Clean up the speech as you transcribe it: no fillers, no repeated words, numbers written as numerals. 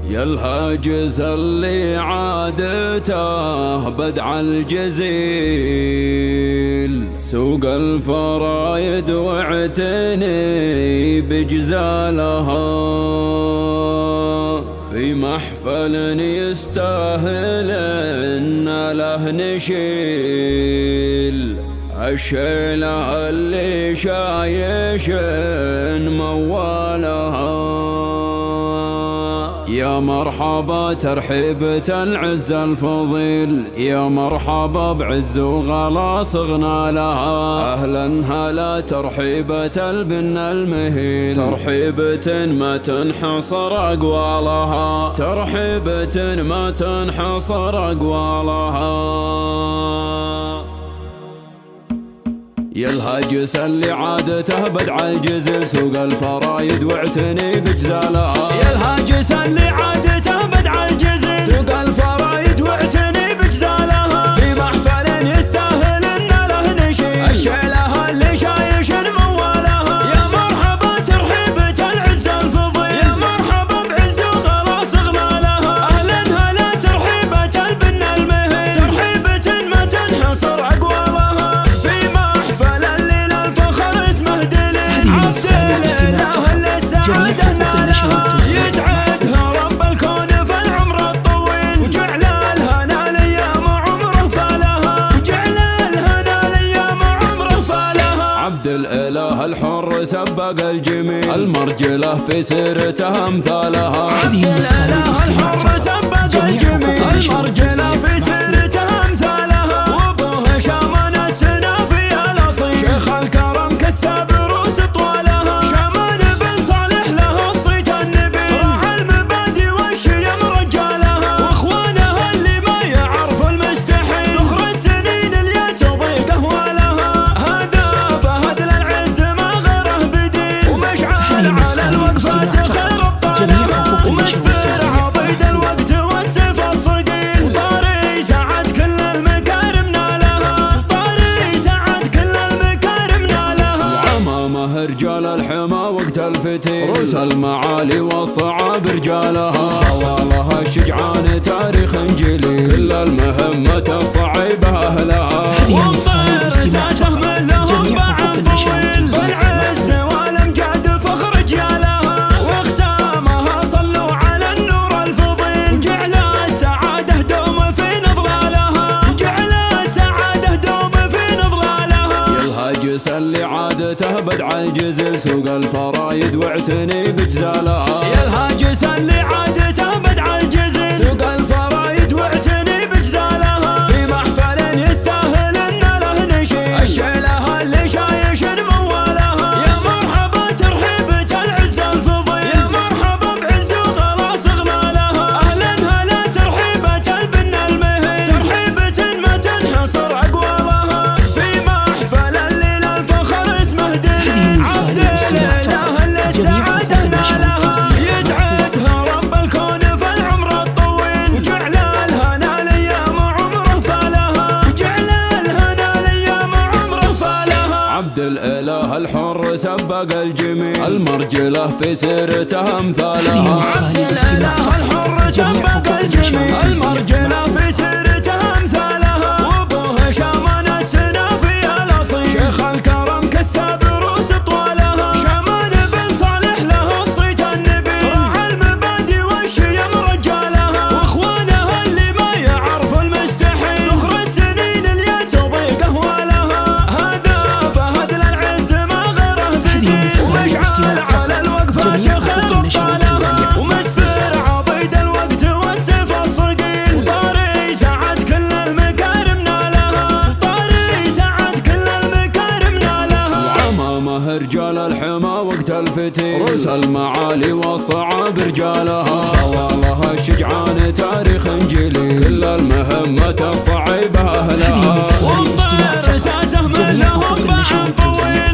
يا الهاجس اللي عادته بدع الجزيل، سوق الفرايد واعتني بجزالها، في محفل يستاهل ان له نشيل، الشيلة اللي شايش موالها. يا مرحبا ترحيبة العز الفضيل، يا مرحبا بعز وغلا صغنا لها، أهلا هلا ترحيبة البن المهين، ترحيبة ما تنحصر أقوالها، ترحيبة ما تنحصر أقوالها. يا الهاجس اللي عادته بدع الجزل، سوق الفرايد واعتني بجزالها. يا الهاجس اللي عادته بدع الجزل، سوق الفرايد واعتني بجزالها، في محفل يستاهل ان له نشيل، الشيلة اللي شايش موالها. يا مرحبا ترحيبة العز الفضيل، يا مرحبا بعز وغلا صغنا لها، اهلا هلا ترحيبة البن المهين، ترحيبة ما تنحصر اقوالها، في محفل الليل الفخر اسمه دليل، عبد الاله اللي السعادة نالها، يسعدها رب الكون في العمر الطويل، وجعل الهنا الايام عمره فالها، وجعل الهنا الايام عمره فالها. عبد الاله الحر سبق الجميل، المرجله في سيرته امثالها. عبد الاله الحر سبق الجميل، المرجله في سيرته امثالها، وابوه شامان السنافي الاصيل، شيخ الكرم كساب روس طوالها، شامان بن صالح له الصيت النبيل، راعى المبادئ والشيم رجالها، واخوانها اللي ما يعرف المستحيل، ذخر السنين اللي تضيق اهوالها، هذا فهد للعز ما غيره بديل، ومشعل على الوقفات خير ابطالها، ومسفر عبيد الوقت والسيف الصقيل، وطاري سعد كل المكارم نالها، وطاري سعد كل المكارم نالها. وعمامه رجال الحمى وقت الفتيل، روس المعالي والصعاب رجالها، حوالها الشجعان تاريخ جليل، كل المهمة الصعيبة أهلها، وانطير اساسه من لهم بعد طويل، بالعز والامجاد فخر رجالها، واختامها صلوا على النور الفضيل، جعل السعادة دوم في نضلالها، جعل السعادة دوم في نضلالها. يا الهاجس اللي عادته بدع الجزل، سوق الفرايد واعتني بجزالها. يا الهاجس اللي عادته بدع الجزل، سوق الفرايد واعتني بجزالها، في محفل يستاهل ان له نشيل، الشيلة اللي شايش موالها. يا مرحبا ترحيبة العز الفضيل، يا مرحبا بعز وغلا صغنا لها، اهلا هلا ترحيبة البن المهين، ترحيبة ما تنحصر اقوالها، في محفل الليل الفخر اسمه دليل، عبد الاله اللي السعادة نالها، يسعدها رب الكون في العمر الطويل، وجعل الهنا الايام عمره فالها، وجعل الهنا الايام عمره فالها. عبد الاله الحر سبق الجميل، المرجله في سيرته امثالها. عبد الاله الحر سبق الجميل، المرجله في سيرته امثالها، وابوه شامان السنافي الاصيل، شيخ الكرم كساب روس طوالها، شامان بن صالح له الصيت النبيل، راعى المبادئ والشيم رجالها، واخوانها اللي ما يعرف المستحيل، ذخر السنين اللي تضيق اهوالها، هذا فهد للعز ما غيره بديل، ومشعل على الوقفات خير ابطالها، ومسفر عبيد الوقت والسيف الصقيل، وطاري سعد كل المكارم نالها، وطاري سعد كل المكارم نالها. وعمامه رجال الحمى وقت الفتيل، روس المعالي والصعاب رجالها، حوالها الشجعان تاريخ جليل، كل المهمة الصعيبة أهلها، وانطير اساسه من لهم بعد طويل،